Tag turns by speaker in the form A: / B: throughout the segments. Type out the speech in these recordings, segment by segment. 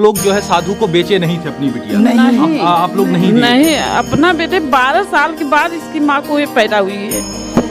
A: लोग जो है साधु को बेचे नहीं थे अपनी बिटिया?
B: नहीं।
A: आप लोग नहीं दिए?
B: नहीं, अपना बेटे 12 साल के बाद इसकी माँ को ये पैदा हुई है।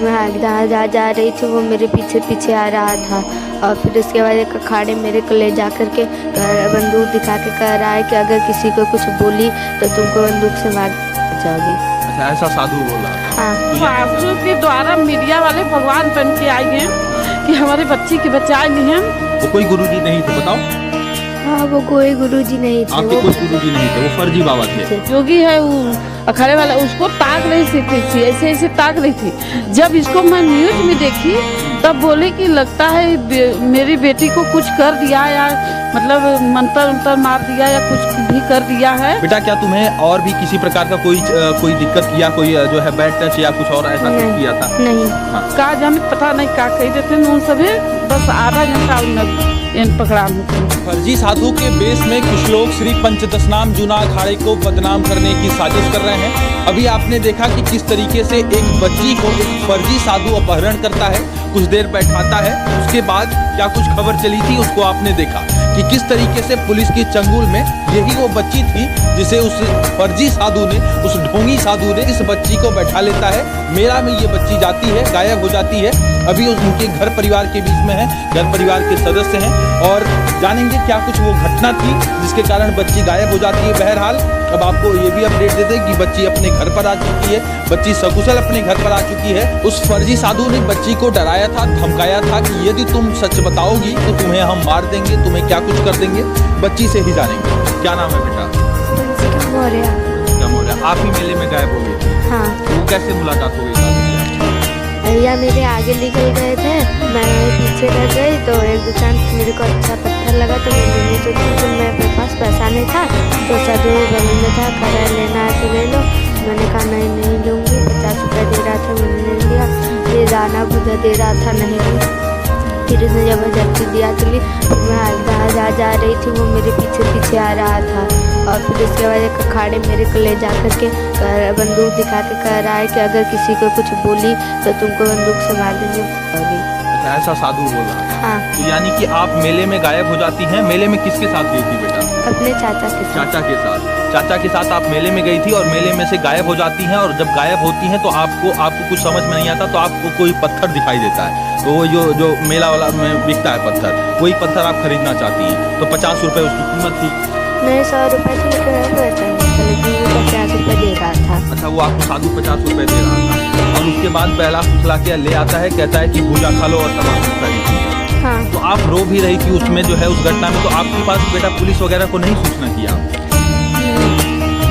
C: मैं जहाँ जा रही थी वो मेरे पीछे पीछे आ रहा था और फिर उसके बाद एक अखाड़े मेरे को ले जा कर के बंदूक दिखा के कह रहा है कि अगर किसी को कुछ बोली तो तुमको बंदूक से मार जाओगी।
A: अच्छा, ऐसा साधु बोला?
C: हाँ।
B: साधु के द्वारा मीडिया वाले भगवान बन के आए हैं कि हमारे बच्ची की बचाएंगे हम।
A: वो कोई गुरुजी नहीं थे बताओ?
C: हाँ, वो कोई गुरुजी नहीं थे।
A: आपके कोई गुरुजी नहीं थे, वो फर्जी बाबा थे?
B: योगी है वो अखाड़े वाला, उसको ताक रही थी, ऐसे ऐसे ताक रही थी। जब इसको मैं न्यूज में देखी तब बोले कि लगता है मेरी बेटी को कुछ कर दिया या मतलब मंत्र उंतर मार दिया या कुछ भी कर दिया है।
A: बेटा क्या तुम्हें और भी किसी प्रकार का कोई दिक्कत किया, कोई जो है बैड टच या कुछ और ऐसा कुछ किया था?
C: नहीं।
A: हाँ।
B: का जाने पता नहीं का कही देते उन सभी, बस आधा घंटा इन पकड़ा मुझे।
A: फर्जी साधु के बेस में कुछ लोग श्री पंचदशनाम जूना अखाड़े को बदनाम करने की साजिश कर रहे हैं। अभी आपने देखा कि किस तरीके से एक बच्ची को एक फर्जी साधु अपहरण करता है, कुछ देर बैठाता है, उसके बाद क्या कुछ खबर चली थी उसको आपने देखा कि किस तरीके से पुलिस की चंगुल में यही वो बच्ची थी जिसे उस फर्जी साधु ने, उस ढोंगी साधु ने इस बच्ची को बैठा लेता है। मेला में ये बच्ची जाती है, गायब हो जाती है। अभी उनके घर परिवार के बीच में है, घर परिवार के सदस्य हैं और जानेंगे क्या कुछ वो घटना थी जिसके कारण बच्ची गायब हो जाती है। बहरहाल अब आपको ये भी अपडेट दे दें कि बच्ची अपने घर पर आ चुकी है, बच्ची सकुशल अपने घर पर आ चुकी है। उस फर्जी साधु ने बच्ची को डराया था, धमकाया था कि यदि तुम सच बताओगी तो तुम्हें हम मार देंगे, तुम्हें क्या कुछ कर देंगे। बच्ची से ही जानेंगे। क्या नाम है बेटा? मौर्य। आप ही मेले में गायब हो गई थी?
C: हाँ।
A: वो कैसे मुलाकात हो गई?
C: भैया मेरे आगे निकल गए थे, मैं पीछे रह गई तो एक दुकान मेरे को अच्छा पत्थर लगा तो मैंने सोचा कि मेरे पास पैसा नहीं था तो साधु बगल में था, कह लेना है तो ले लो। मैंने कहा नहीं लूँगी, 50 रुपये दे रहा था, मैंने नहीं लिया। ये दाना बुधा दे रहा था, नहीं ली। फिर उसने जबरदस्ती दिया तो ली। मैं जहाँ जा रही थी वो मेरे पीछे पीछे आ रहा था और फिर उसके बाद एक अखाड़े मेरे को ले जा कर के बंदूक दिखा के कह रहा है कि अगर किसी को कुछ बोली तो तुमको बंदूक से मार देंगे।
A: अच्छा, ऐसा साधु बोला?
C: हाँ।
A: तो यानी कि आप मेले में गायब हो जाती हैं। मेले में किसके साथ गई थी बेटा?
C: अपने चाचा के साथ।
A: चाचा के साथ? चाचा के साथ आप मेले में गई थी और मेले में से गायब हो जाती हैं और जब गायब होती हैं तो आपको कुछ समझ में नहीं आता तो आपको कोई पत्थर दिखाई देता है, तो वो जो मेला वाला में बिकता है पत्थर, वही पत्थर आप खरीदना चाहती हैं। तो 50 रुपये उसकी कीमत थी?
C: नहीं, 100 रुपये थी, 50 रुपये दे रहा था।
A: अच्छा, वो आपको साधु 50 रुपये दे रहा था और उसके बाद पहला फुसला के ले आता है, कहता है कि भूजा खा लो और तमाम खरीद।
C: हाँ।
A: तो आप रो भी रही थी उसमें जो है उस घटना में, तो आपके पास बेटा पुलिस वगैरह को नहीं सूचना किया?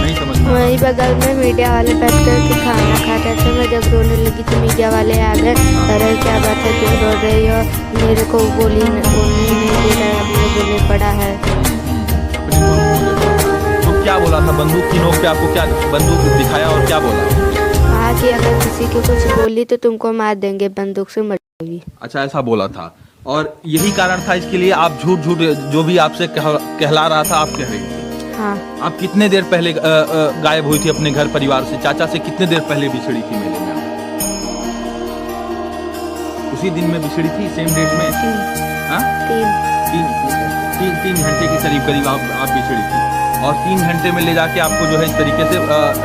A: नहीं समझ में?
C: वही बगल में मीडिया वाले बैठ कर के खाना खा रहे थे। मैं जब रोने लगी तो मीडिया वाले आ गए, अरे क्या बात है तुम रो रही हो, मेरे को बोलने नहीं दे रहा, मुझे बोलने पड़ा है।
A: तो क्या बोला था? बंदूक की नोक पे आपको क्या बंदूक दिखाया और क्या बोला?
C: हाँ कि अगर किसी को कुछ बोली तो तुमको मार देंगे, बंदूक से मर जाओगी।
A: अच्छा, ऐसा बोला था और यही कारण था इसके लिए आप झूठ जो भी आपसे कहला रहा था आप कह रही थी?
C: हाँ।
A: आप कितने देर पहले गायब हुई थी अपने घर परिवार से? चाचा से कितने देर पहले बिछड़ी थी मेले में? उसी दिन में बिछड़ी थी, सेम डेट में? हाँ? 3 घंटे के करीब आप बिछड़ी थी और 3 घंटे में ले जाके आपको जो है इस तरीके से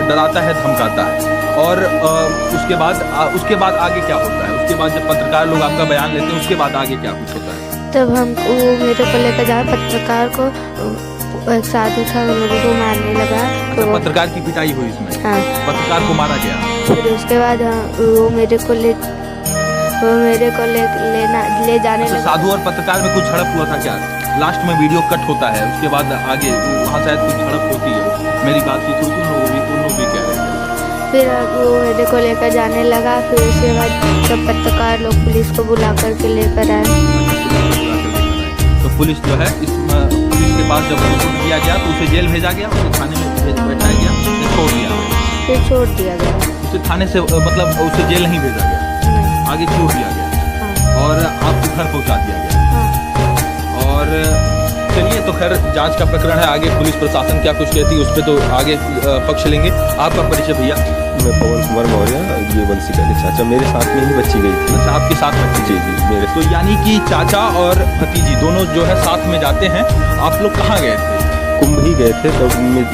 A: डराता है, धमकाता है। और उसके बाद आगे क्या होता है? उसके बाद जब पत्रकार लोग आपका बयान लेते हैं उसके बाद आगे क्या कुछ होता है?
C: तब हम वो मेरे को लेकर जाए, पत्रकार को एक साधु था वो मेरे को मारने लगा।
A: तो पत्रकार की पिटाई हुई इसमें?
C: हाँ।
A: पत्रकार को मारा गया?
C: फिर उसके बाद वो मेरे को ले जाने लगा।
A: साधु और पत्रकार में कुछ झड़प हुआ था क्या? लास्ट में वीडियो कट होता है, उसके बाद आगे वहाँ शायद कुछ झड़प होती है। मेरी बातचीत हुई थी, उन लोग भी कह रहे थे।
C: फिर वो मेरे को लेकर जाने लगा। फिर उसके बाद सब पत्रकार लोग पुलिस को बुला करके लेकर आए।
A: तो पुलिस जो है पुलिस के पास जब रिपोर्ट किया गया तो उसे जेल भेजा गया, उसे थाने में बैठाया गया, फिर छोड़ दिया गया। उसे थाने से मतलब उसे जेल नहीं भेजा गया, आगे छोड़ दिया गया। हाँ। और आपको घर पहुँचा दिया गया।
C: हाँ।
A: और चलिए, तो खैर जांच का प्रकरण है, आगे पुलिस प्रशासन क्या कुछ कहती है उस पर तो आगे पक्ष लेंगे। आपका परिचय भैया?
D: मैं पवन कुमार मौर्य, ये वंशिका के चाचा, मेरे साथ में ही बच्ची गई थी।
A: अच्छा, आपके साथ बच्ची?
D: जी मेरे।
A: तो यानी कि चाचा और भतीजी दोनों जो है साथ में जाते हैं। आप लोग कहाँ गए थे?
D: कुंभ ही गए थे, तो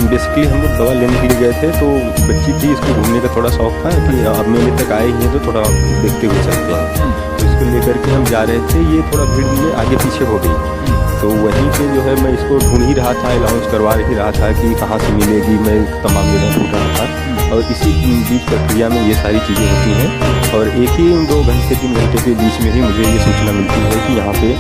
D: बेसिकली हम लोग दवा लेने के लिए गए थे। तो बच्ची थी, इसको घूमने का थोड़ा शौक था कि अब मेले तक आए ही हैं तो थोड़ा देखते हुए चलते हैं। तो इसको लेकर के हम जा रहे थे, ये थोड़ा भीड़ में आगे पीछे हो गई। तो वहीं पे जो है मैं इसको ढूंढ ही रहा था, अलाउंस करवा ही रहा था कि कहाँ से मिलेगी, मैं तमाम जगह ढूंढ रहा था। और इसी बीच प्रक्रिया में ये सारी चीज़ें होती हैं और एक ही 2 घंटे 3 घंटे के बीच में ही मुझे ये सूचना मिलती है कि यहाँ पे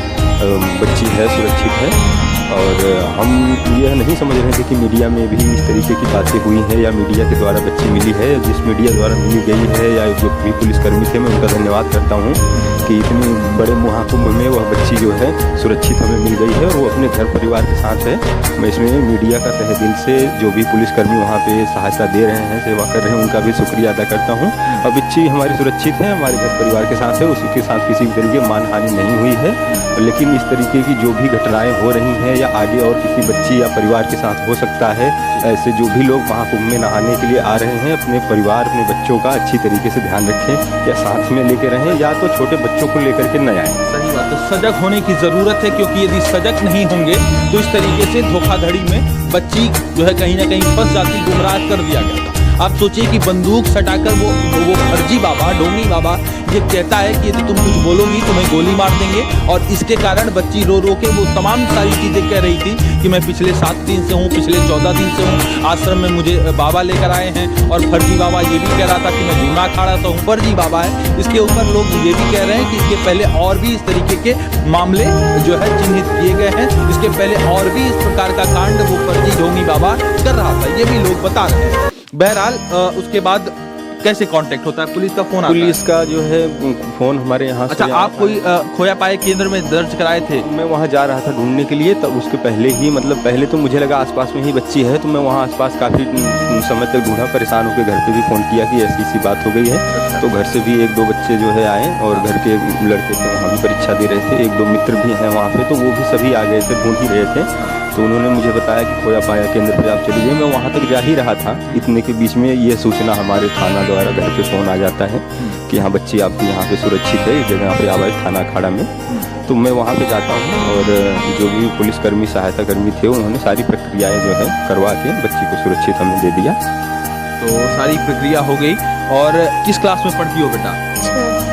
D: बच्ची है, सुरक्षित है। और हम यह नहीं समझ रहे थे कि मीडिया में भी इस तरीके की बातें हुई हैं या मीडिया के द्वारा बच्ची मिली है। जिस मीडिया द्वारा मिली गई है या जो भी पुलिसकर्मी थे, मैं उनका धन्यवाद करता हूँ कि इतने बड़े महाकुंभ में वह बच्ची जो है सुरक्षित हमें मिल गई है और वो अपने घर परिवार के साथ है। मैं इसमें मीडिया का तहे दिल से जो भी पुलिसकर्मी वहाँ पे सहायता दे रहे हैं, सेवा कर रहे हैं, उनका भी शुक्रिया अदा करता हूँ। और बच्ची हमारी सुरक्षित है, हमारे घर परिवार के साथ है, उसी के साथ किसी भी तरीके मानहानि नहीं हुई है। लेकिन इस तरीके की जो भी घटनाएँ हो रही हैं या आगे और किसी बच्ची या परिवार के साथ हो सकता है, ऐसे जो भी लोग महाकुंभ में नहाने के लिए आ रहे हैं, अपने परिवार, अपने बच्चों का अच्छी तरीके से ध्यान रखें या साथ में लेके रहें या तो छोटे बच्चों को लेकर के न आएँ।
A: सही बात है, सजग होने की ज़रूरत है, क्योंकि यदि सजग नहीं होंगे तो इस तरीके से धोखाधड़ी में बच्ची जो है कहीं ना कहीं फंस जाती, गुमराह कर दिया गया था। आप सोचिए कि बंदूक सटाकर वो फर्जी बाबा, ढोंगी बाबा ये कहता है कि यदि तुम कुछ बोलोगी तुम्हें गोली मार देंगे। और इसके कारण बच्ची रो रो के वो तमाम सारी चीज़ें कह रही थी कि मैं पिछले 7 दिन से हूँ, पिछले 14 दिन से हूँ, आश्रम में मुझे बाबा लेकर आए हैं। और फर्जी बाबा ये भी कह रहा था कि मैं जूना अखाड़ा तो हूँ, फर्जी बाबा है। इसके ऊपर लोग ये भी कह रहे हैं कि इसके पहले और भी इस तरीके के मामले जो है चिन्हित किए गए हैं, इसके पहले और भी इस प्रकार का कांड वो फर्जी ढोंगी बाबा कर रहा था, ये भी लोग बता रहे हैं। बहरहाल उसके बाद कैसे कांटेक्ट होता है? पुलिस का फोन आता है?
D: पुलिस का जो है फ़ोन हमारे यहाँ से।
A: अच्छा, आप कोई खोया पाए केंद्र में दर्ज कराए थे?
D: मैं वहाँ जा रहा था ढूंढने के लिए, तब उसके पहले ही मतलब पहले तो मुझे लगा आसपास में ही बच्ची है, तो मैं वहाँ आसपास काफ़ी समय तक ढूंढा, परेशान होकर घर पे भी फ़ोन किया कि ऐसी सी बात हो गई है। तो घर से भी 1-2 बच्चे जो है आए और घर के लड़के थे, वहाँ भी परीक्षा दे रहे थे, 1-2 मित्र भी हैं वहाँ पर, तो वो भी सभी आ गए थे, ढूंढ ही रहे थे। तो उन्होंने मुझे बताया कि खोया पाया केंद्र पे आप चलिए। मैं वहाँ तक जा ही रहा था, इतने के बीच में ये सूचना हमारे थाना द्वारा घर पे फ़ोन आ जाता है कि हाँ बच्ची आपकी यहाँ पे सुरक्षित है, इस जगह पे आवाज़ थाना अखाड़ा में। तो मैं वहाँ पे जाता हूँ और जो भी पुलिसकर्मी, सहायता कर्मी थे, उन्होंने सारी प्रक्रियाएँ जो है करवा के बच्ची को सुरक्षित हमें दे दिया।
A: तो सारी प्रक्रिया हो गई। और किस क्लास में पढ़ती हो बेटा?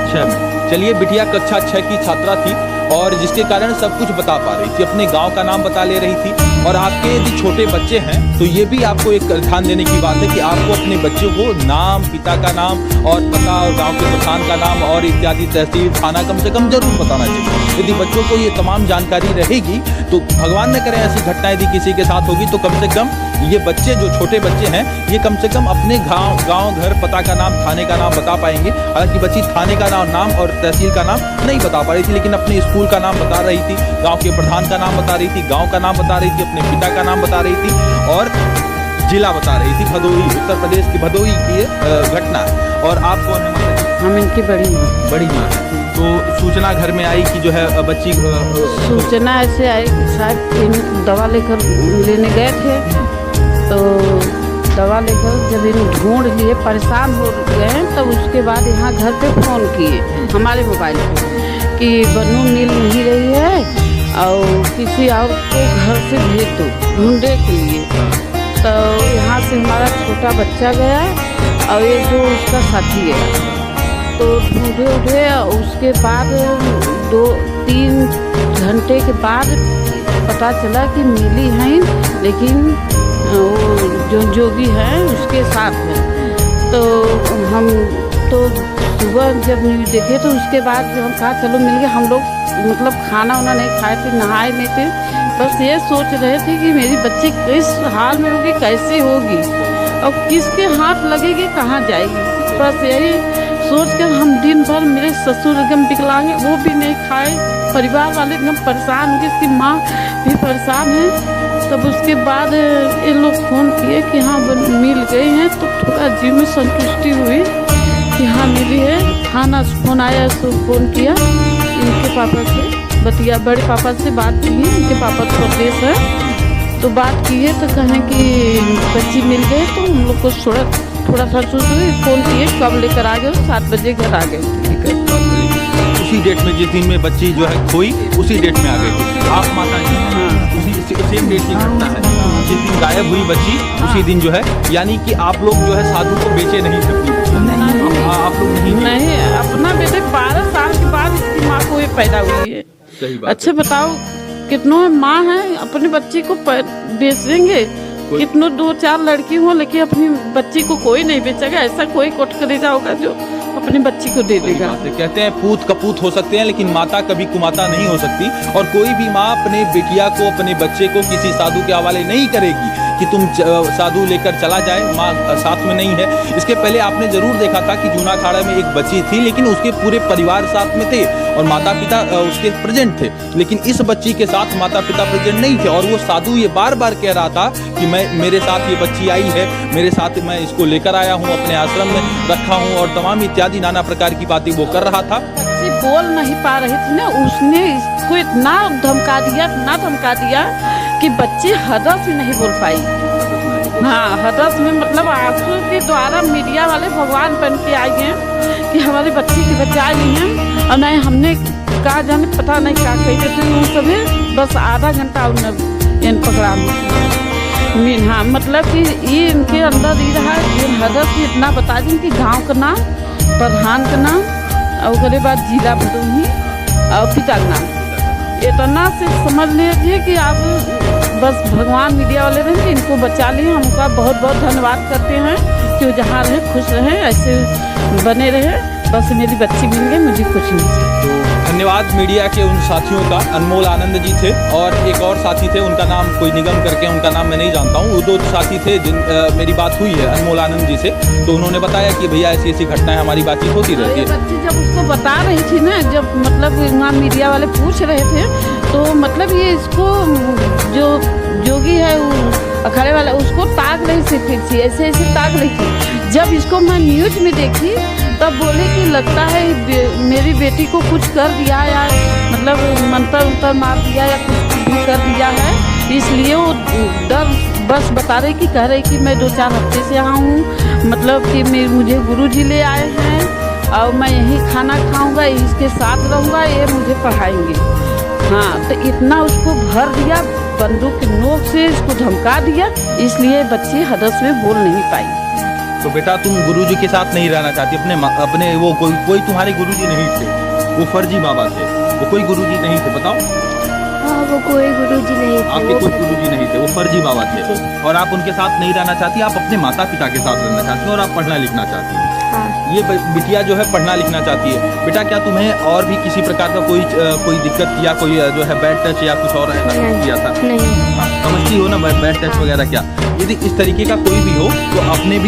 A: 6 में। चलिए, बिटिया कक्षा 6 की छात्रा थी और जिसके कारण सब कुछ बता पा रही थी, अपने गांव का नाम बता ले रही थी। और आपके यदि छोटे बच्चे हैं तो ये भी आपको एक ध्यान देने की बात है कि आपको अपने बच्चों को नाम, पिता का नाम और पता और गांव के प्रधान का नाम और इत्यादि, तहसील, थाना कम से कम जरूर बताना चाहिए। यदि बच्चों को ये तमाम जानकारी रहेगी तो भगवान न करे ऐसी घटना यदि किसी के साथ होगी तो कम से कम ये बच्चे, जो छोटे बच्चे हैं, ये कम से कम अपने गांव, घर, पता का नाम, थाने का नाम बता पाएंगे। हालांकि बच्ची थाने का नाम और तहसील का नाम नहीं बता पा रही थी, लेकिन अपने स्कूल का नाम बता रही थी, गांव के प्रधान का नाम बता रही थी, गांव का नाम बता रही थी, अपने पिता का नाम बता रही थी और जिला बता रही थी। भदोही, उत्तर प्रदेश की भदोही की घटना है। और आप कौन है?
B: हम इनकी बड़ी
A: माँ है। तो सूचना घर में आई कि जो है बच्ची,
B: सूचना ऐसे आई कि शायद इन दवा लेकर लेने गए थे, तो दवा लेकर जब इन ढूंढ लिए, परेशान हो गए, तब उसके बाद यहाँ घर पे फ़ोन किए हमारे मोबाइल पे कि बन्नू मिल नहीं रही है और किसी और को घर से भेज दो ढूंढने के लिए। तो यहाँ से हमारा छोटा बच्चा गया और ये जो उसका साथी गया, तो ढूंढे उसके बाद 2-3 घंटे के बाद पता चला कि मिली हैं, लेकिन वो जो जोगी है उसके साथ है। तो हम तो सुबह जब न्यूज़ देखे तो उसके बाद हम कहा चलो मिल गए। हम लोग मतलब खाना वाना नहीं खाए थे, नहाए नहीं थे, बस ये सोच रहे थे कि मेरी बच्ची किस हाल में होगी, कैसे होगी और किसके हाथ लगेगी, कहाँ जाएगी। बस यही सोच कर हम दिन भर, मेरे ससुर एकदम विकलांग, वो भी नहीं खाए, परिवार वाले एकदम परेशान हो गए, इसकी माँ भी परेशान है। तब उसके बाद ये लोग फ़ोन किए कि हाँ मिल गई हैं, तो थोड़ा जीव में संतुष्टि हुई कि हाँ मिली है। थाना से फ़ोन आया, तो फ़ोन किया इनके पापा से, बतिया बड़े पापा से बात की, इनके पापा तो प्रदेश है, तो बात की है तो कहें कि बच्ची मिल गई। तो हम लोग को थोड़ा सा सोच फ़ोन किए, कब लेकर आ गए, 7 बजे घर आ गए।
A: उसी डेट में, जिस दिन में बच्ची जो है खोई, उसी डेट में आ गई। आप माता जी, उसी सेम डेट की घटना है। जिस दिन गायब हुई बच्ची उसी दिन जो है, यानी कि आप लोग जो है साधु को बेचे नहीं थे। आप लोग नहीं
B: अपना बेटे 12 साल के बाद इसकी माँ को ये पैदा हुई है।
A: सही बात
B: अच्छा बताओ, कितनों माँ है अपने बच्ची को बेचेंगे, कितनों 2-4 लड़की हो लेकिन अपनी बच्ची को कोई नहीं बेचेगा। ऐसा कोई कोट करेगा होगा जो अपनी बच्ची को दे देगा।
A: कहते हैं पूत कपूत हो सकते हैं लेकिन माता कभी कुमाता नहीं हो सकती, और कोई भी माँ अपने बेटिया को, अपने बच्चे को किसी साधु के हवाले नहीं करेगी कि तुम साधु लेकर चला जाए, माँ साथ में नहीं है। इसके पहले आपने जरूर देखा था कि जूना अखाड़ा में एक बच्ची थी लेकिन उसके पूरे परिवार साथ में थे और माता पिता उसके प्रेजेंट थे, लेकिन इस बच्ची के साथ माता पिता प्रेजेंट नहीं थे। और वो साधु ये बार बार कह रहा था कि मेरे साथ ये बच्ची आई है, मेरे साथ मैं इसको लेकर आया हूँ, अपने आश्रम में रखा हूँ, और तमाम इत्यादि नाना प्रकार की बातें वो कर रहा था।
B: बच्ची बोल नहीं पा रही थी ना, उसने इसको इतना धमका दिया कि बच्ची हदस ही नहीं बोल पाई। हाँ, हदस में मतलब आंसू के द्वारा मीडिया वाले भगवान बन के आए हैं कि हमारी बच्ची की बचा ली हैं, और नहीं हमने कहा जाने पता नहीं क्या कहते थे उन सभी, बस आधा घंटा उन्होंने इन पकड़ा मीन। हाँ, मतलब कि ये इनके अंदर ही रहा कि हदस इतना बता दी कि गाँव का नाम, प्रधान का नाम, और उसके बाद जिला भदोही और पिता का नाम, इतना से समझ लीजिए कि आप बस भगवान मीडिया वाले रहेंगे इनको बचा लिए। हम उनका बहुत बहुत धन्यवाद करते हैं कि वो जहाँ रहे खुश रहे, ऐसे बने रहे। बस मेरी बच्ची मिल गई, मुझे कुछ नहीं चाहिए।
A: धन्यवाद मीडिया के उन साथियों का। अनमोल आनंद जी थे और एक और साथी थे, उनका नाम कोई निगम करके, उनका नाम मैं नहीं जानता हूँ। वो 2 साथी थे जिन मेरी बात हुई है अनमोल आनंद जी से, तो उन्होंने बताया कि भैया ऐसी ऐसी घटनाएं हमारी बातचीत होती रहती है।
B: बच्ची जब उसको बता रही थी ना, जब मतलब वहाँ मीडिया वाले पूछ रहे थे, तो मतलब ये इसको जो जोगी है वो अखाड़े वाला, उसको ताक रही थी, ऐसे ऐसे ताक रही थी। जब इसको मैं न्यूज में देखी तब बोले कि लगता है मेरी बेटी को कुछ कर दिया, या मतलब मंत्र उंतर मार दिया या कुछ भी कर दिया है, इसलिए वो डर बस बता रही कि कह रही कि मैं 2-4 हफ्ते से यहाँ हूँ, मतलब कि मुझे गुरुजी ले आए हैं और मैं यहीं खाना खाऊंगा, इसके साथ रहूँगा, ये मुझे पढ़ाएंगे। हाँ, तो इतना उसको भर दिया, बंदूक की नोक से इसको धमका दिया, इसलिए बच्ची हदस में बोल नहीं पाई।
A: तो बेटा तुम गुरुजी के साथ नहीं रहना चाहती, अपने वो कोई तुम्हारे गुरुजी नहीं थे, वो फर्जी बाबा थे, वो कोई गुरुजी नहीं थे, बताओ।
C: हाँ, वो कोई गुरुजी नहीं थे,
A: आपके कोई गुरुजी नहीं थे, वो फर्जी बाबा थे, और आप उनके साथ नहीं रहना चाहती, आप अपने माता पिता के साथ रहना चाहती हैं और आप पढ़ना लिखना चाहती हैं।
C: हाँ।
A: ये बिटिया जो है पढ़ना लिखना चाहती है। बेटा क्या तुम्हें और भी किसी प्रकार का कोई दिक्कत या कोई जो है बैड टच या कुछ और ऐसा किया था?
C: नहीं।
A: हाँ, समझती हो ना बैड टच वगैरह क्या? यदि इस तरीके का कोई भी हो तो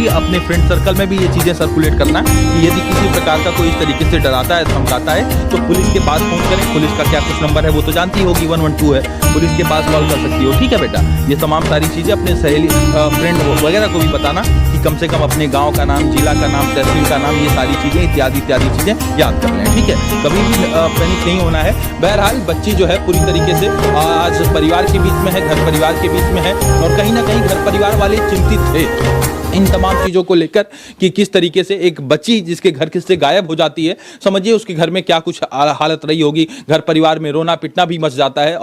A: अपने फ्रेंड सर्कल में भी ये चीज़ें सर्कुलेट करना कि यदि किसी प्रकार का कोई इस तरीके से डराता है, धमकाता है, तो पुलिस के पास फोन करें। पुलिस का क्या कुछ नंबर है वो तो जानती होगी, 112 है, पुलिस के पास कॉल कर सकती हो। ठीक है बेटा, ये तमाम सारी चीज़ें अपने सहेली फ्रेंड वगैरह को भी बताना कि कम से कम अपने गाँव का नाम, जिला का नाम, तहसील का नाम, ये सारी चीज़ें इत्यादि चीज़ें याद कर लें। ठीक है, कभी भी पैनिक नहीं होना है। बहरहाल बच्ची जो है पूरी तरीके से आज परिवार के बीच में है, घर परिवार के बीच में है, और कहीं ना कहीं घर परिवार वाले चिंतित थे इन तमाम चीज़ों को लेकर कि किस तरीके से एक बच्ची जिसके घर से गायब हो जाती है, समझिए उसके घर में क्या कुछ हालत रही होगी। घर परिवार में रोना पिटना भी मच जाता है।